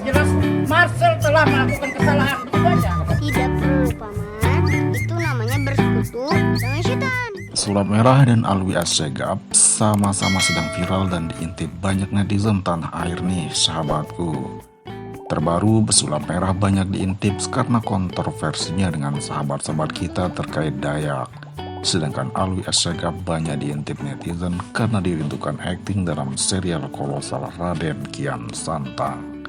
Jelas Marcel telah melakukan kesalahan, begitu aja. Tidak perlu, Paman. Itu namanya bersekutu dengan setan. Pesulap merah dan Alwi Assegaf sama-sama sedang viral dan diintip banyak netizen tanah air nih sahabatku. Terbaru pesulap merah banyak diintip karena kontroversinya dengan sahabat-sahabat kita terkait Dayak. Sedangkan Alwi Assegaf banyak diintip netizen karena dirindukan akting dalam serial kolosal Raden Kian Santang.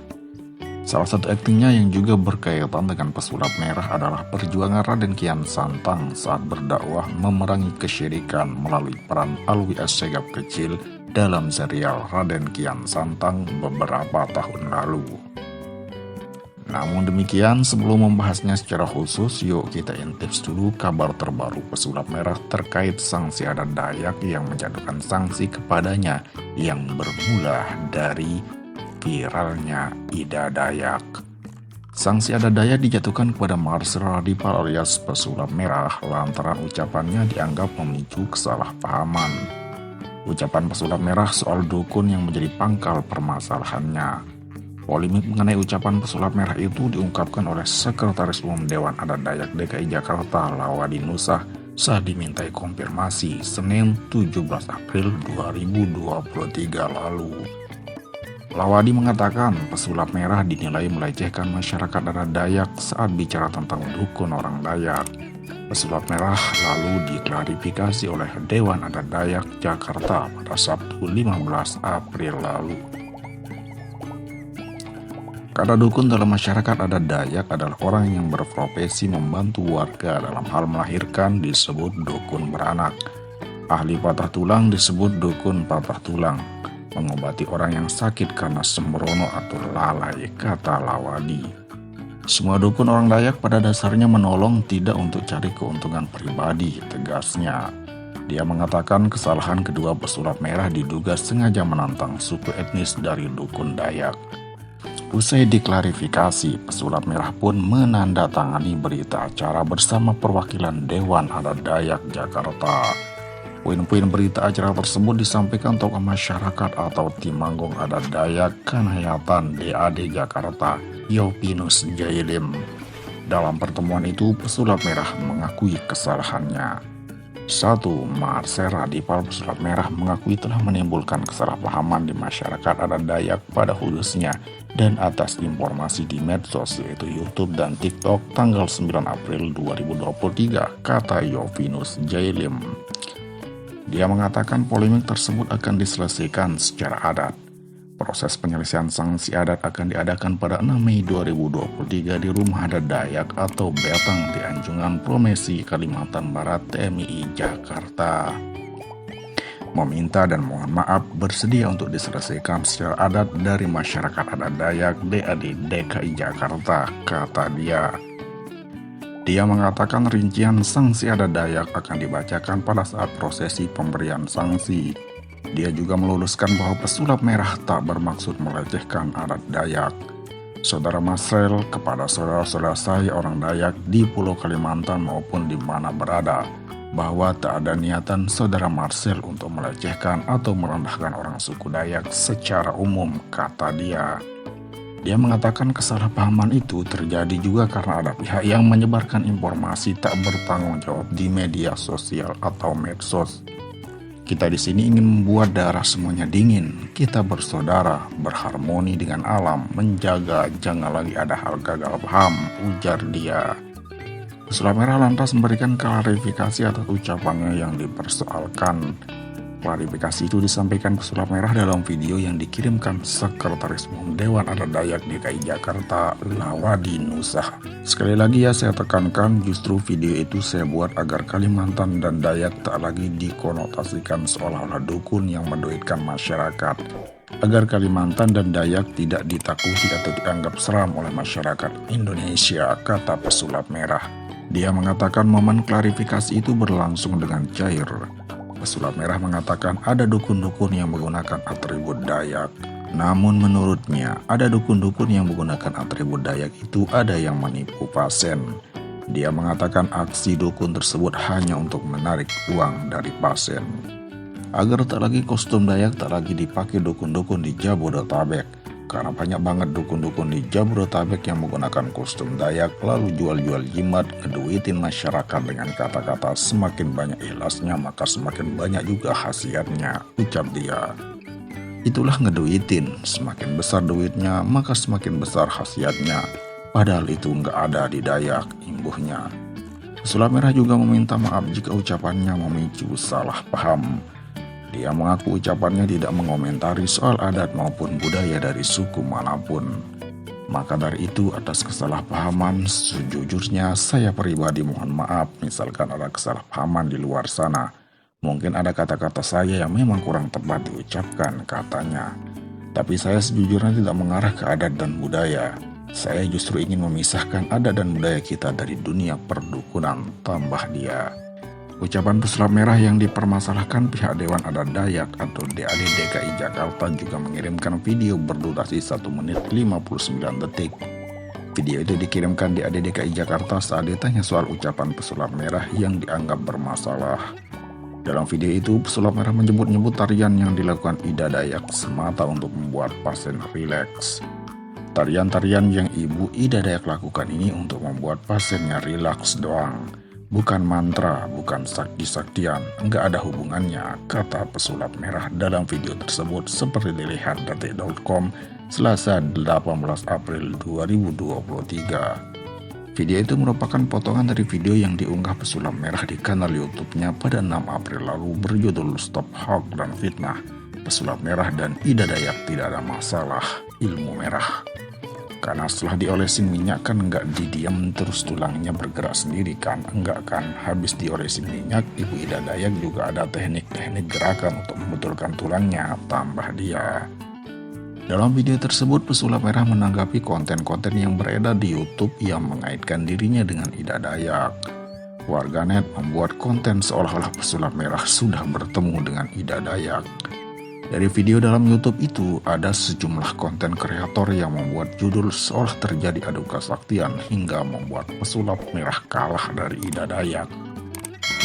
Salah satu aktingnya yang juga berkaitan dengan pesulap merah adalah perjuangan Raden Kian Santang saat berdakwah memerangi kesyirikan melalui peran Alwi Assegaf kecil dalam serial Raden Kian Santang beberapa tahun lalu. Namun demikian, sebelum membahasnya secara khusus, yuk kita intip dulu kabar terbaru pesulap merah terkait sanksi adat Dayak yang menjatuhkan sanksi kepadanya yang bermula dari viralnya Ida Dayak. Sanksi adat Dayak dijatuhkan kepada Marcel Radipal alias pesulap merah lantaran ucapannya dianggap memicu kesalahpahaman. Ucapan pesulap merah soal dukun yang menjadi pangkal permasalahannya. Polemik mengenai ucapan pesulap merah itu diungkapkan oleh Sekretaris Umum Dewan Adat Dayak DKI Jakarta Lawadi Nusah saat dimintai konfirmasi Senin 17 April 2023 lalu. Lawadi mengatakan pesulap merah dinilai melecehkan masyarakat adat Dayak saat bicara tentang dukun orang Dayak. Pesulap merah lalu diklarifikasi oleh Dewan Adat Dayak Jakarta pada Sabtu 15 April lalu. Kata dukun dalam masyarakat adat Dayak adalah orang yang berprofesi membantu warga dalam hal melahirkan disebut dukun beranak. Ahli patah tulang disebut dukun patah tulang. Mengobati orang yang sakit karena sembrono atau lalai, kata Lawadi. Semua dukun orang Dayak pada dasarnya menolong tidak untuk cari keuntungan pribadi, tegasnya. Dia mengatakan kesalahan kedua pesulap merah diduga sengaja menantang suku etnis dari dukun Dayak. Usai diklarifikasi, pesulap merah pun menandatangani berita acara bersama perwakilan Dewan Adat Dayak Jakarta. Poin-poin berita acara tersebut disampaikan tokoh masyarakat atau Timanggung Adat Dayak Kanayatan DAD Jakarta, Yopinus Jailim. Dalam pertemuan itu, pesulap merah mengakui kesalahannya. 1. Marcel Radipal pesulap merah mengakui telah menimbulkan kesalahpahaman di masyarakat adat Dayak pada khususnya dan atas informasi di medsos yaitu YouTube dan TikTok tanggal 9 April 2023, kata Yopinus Jailim. Dia mengatakan polemik tersebut akan diselesaikan secara adat. Proses penyelesaian sanksi adat akan diadakan pada 6 Mei 2023 di Rumah Adat Dayak atau Betang di Anjungan Promesi, Kalimantan Barat, TMI Jakarta. Meminta dan mohon maaf bersedia untuk diselesaikan secara adat dari masyarakat adat Dayak DAD DKI Jakarta, kata dia. Dia mengatakan rincian sanksi adat Dayak akan dibacakan pada saat prosesi pemberian sanksi. Dia juga meluruskan bahwa pesulap merah tak bermaksud melecehkan adat Dayak. Saudara Marcel kepada saudara-saudara saya orang Dayak di Pulau Kalimantan maupun di mana berada, bahwa tak ada niatan saudara Marcel untuk melecehkan atau merendahkan orang suku Dayak secara umum, kata dia. Dia mengatakan kesalahpahaman itu terjadi juga karena ada pihak yang menyebarkan informasi tak bertanggung jawab di media sosial atau medsos. Kita di sini ingin membuat daerah semuanya dingin. Kita bersaudara, berharmoni dengan alam, menjaga jangan lagi ada hal gagal paham, ujar dia. Pesulap merah lantas memberikan klarifikasi atas ucapannya yang dipersoalkan. Klarifikasi itu disampaikan pesulap merah dalam video yang dikirimkan Sekretaris Umum Dewan Adat Dayak DKI Jakarta Lawadi Nusah. Sekali lagi ya saya tekankan, justru video itu saya buat agar Kalimantan dan Dayak tak lagi dikonotasikan seolah-olah dukun yang menduitkan masyarakat. Agar Kalimantan dan Dayak tidak ditakuti atau dianggap seram oleh masyarakat Indonesia, kata pesulap merah. Dia mengatakan momen klarifikasi itu berlangsung dengan cair. Pesulap merah mengatakan ada dukun-dukun yang menggunakan atribut Dayak. Namun menurutnya, ada dukun-dukun yang menggunakan atribut Dayak itu ada yang menipu pasien. Dia mengatakan aksi dukun tersebut hanya untuk menarik uang dari pasien. agar tak lagi kostum Dayak tak lagi dipakai dukun-dukun di Jabodetabek. Karena banyak banget dukun-dukun di Jabodetabek yang menggunakan kostum Dayak lalu jual-jual jimat, ngeduitin masyarakat dengan kata-kata semakin banyak ikhlasnya maka semakin banyak juga khasiatnya, ucap dia. Itulah ngeduitin, semakin besar duitnya maka semakin besar khasiatnya. Padahal itu nggak ada di Dayak, imbuhnya. Pesulap Merah juga meminta maaf jika ucapannya memicu salah paham. Dia mengaku ucapannya tidak mengomentari soal adat maupun budaya dari suku manapun. Maka dari itu atas kesalahpahaman, sejujurnya saya pribadi mohon maaf misalkan ada kesalahpahaman di luar sana. Mungkin ada kata-kata saya yang memang kurang tepat diucapkan katanya. Tapi saya sejujurnya tidak mengarah ke adat dan budaya. Saya justru ingin memisahkan adat dan budaya kita dari dunia perdukunan, tambah dia. Ucapan Pesulap Merah yang dipermasalahkan pihak Dewan Adat Dayak atau DAD DKI Jakarta juga mengirimkan video berdurasi 1 menit 59 detik. Video itu dikirimkan DAD DKI Jakarta saat ditanya soal ucapan Pesulap Merah yang dianggap bermasalah. Dalam video itu, Pesulap Merah menyebut-nyebut tarian yang dilakukan Ida Dayak semata untuk membuat pasien rileks. Tarian-tarian yang Ibu Ida Dayak lakukan ini untuk membuat pasiennya rileks doang. Bukan mantra, bukan sakti-saktian, nggak ada hubungannya, kata Pesulap Merah dalam video tersebut seperti dilihat detik.com Selasa 18 April 2023. Video itu merupakan potongan dari video yang diunggah Pesulap Merah di kanal YouTube-nya pada 6 April lalu berjudul Stop Hoax dan Fitnah. Pesulap Merah dan Ida Dayak tidak ada masalah, ilmu merah. Karena setelah diolesin minyak kan nggak didiam terus tulangnya bergerak sendiri kan, enggak kan. Habis diolesin minyak, Ibu Ida Dayak juga ada teknik-teknik gerakan untuk membetulkan tulangnya, tambah dia. Dalam video tersebut, Pesulap Merah menanggapi konten-konten yang beredar di YouTube yang mengaitkan dirinya dengan Ida Dayak. Warganet membuat konten seolah-olah Pesulap Merah sudah bertemu dengan Ida Dayak. Dari video dalam YouTube itu, ada sejumlah konten kreator yang membuat judul seolah terjadi adu kesaktian hingga membuat Pesulap Merah kalah dari Ida Dayak.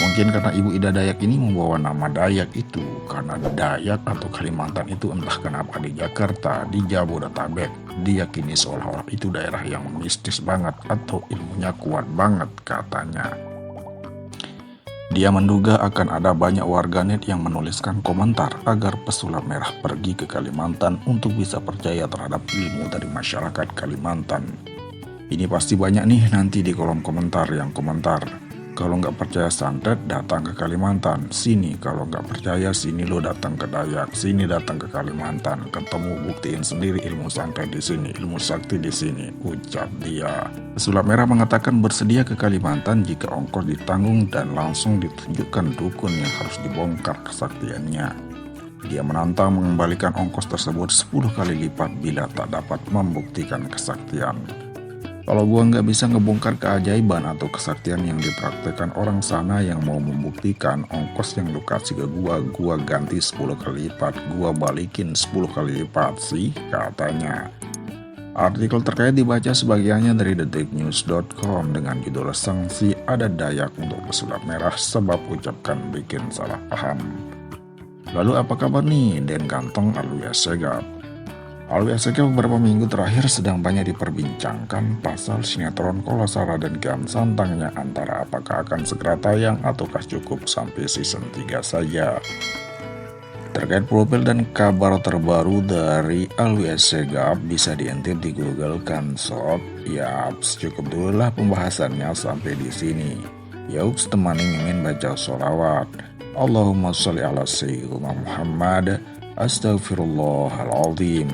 Mungkin karena Ibu Ida Dayak ini membawa nama Dayak itu, karena Dayak atau Kalimantan itu entah kenapa di Jakarta, di Jabodetabek, diyakini seolah-olah itu daerah yang mistis banget atau ilmunya kuat banget katanya. Dia menduga akan ada banyak warganet yang menuliskan komentar agar Pesulap Merah pergi ke Kalimantan untuk bisa percaya terhadap ilmu dari masyarakat Kalimantan. Ini pasti banyak nih nanti di kolom komentar yang komentar. Kalau nggak percaya santet, datang ke Kalimantan. Sini, kalau nggak percaya, sini lo datang ke Dayak. Sini datang ke Kalimantan. Ketemu, buktiin sendiri ilmu santet di sini, ilmu sakti di sini, ucap dia. Pesulap Merah mengatakan bersedia ke Kalimantan jika ongkos ditanggung dan langsung ditunjukkan dukun yang harus dibongkar kesaktiannya. Dia menantang mengembalikan ongkos tersebut 10 kali lipat bila tak dapat membuktikan kesaktian. Kalau gua nggak bisa ngebongkar keajaiban atau kesaktian yang dipraktekkan orang sana yang mau membuktikan, ongkos yang lu kasih ke gua ganti 10 kali lipat, gua balikin 10 kali lipat sih, katanya. Artikel terkait dibaca sebagiannya dari detiknews.com dengan judul sanksi adat Dayak untuk Pesulap Merah sebab ucapkan bikin salah paham. Lalu apa kabar nih Den Kantong Alwi Assegaf? Alwi Assegaf beberapa minggu terakhir sedang banyak diperbincangkan pasal sinetron Kolasara dan Gam Santangnya antara apakah akan segera tayang ataukah cukup sampai season 3 saja. Terkait profil dan kabar terbaru dari Alwi Assegaf bisa diintip di Google kan sob. Yaps, cukup dulu lah pembahasannya sampai di sini. Yauks, temani Mimin baca sholawat. Allahumma sholli ala sayyidina Muhammad. Astaghfirullahaladzim.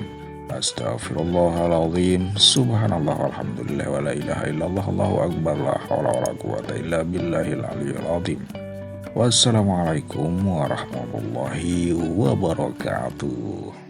Astaghfirullahaladzim. Subhanallah walhamdulillah wa la ilaha illallah Allahu akbar la hawla wa la quwata illa billahil aliyyil azim. Wassalamualaikum warahmatullahi wabarakatuh.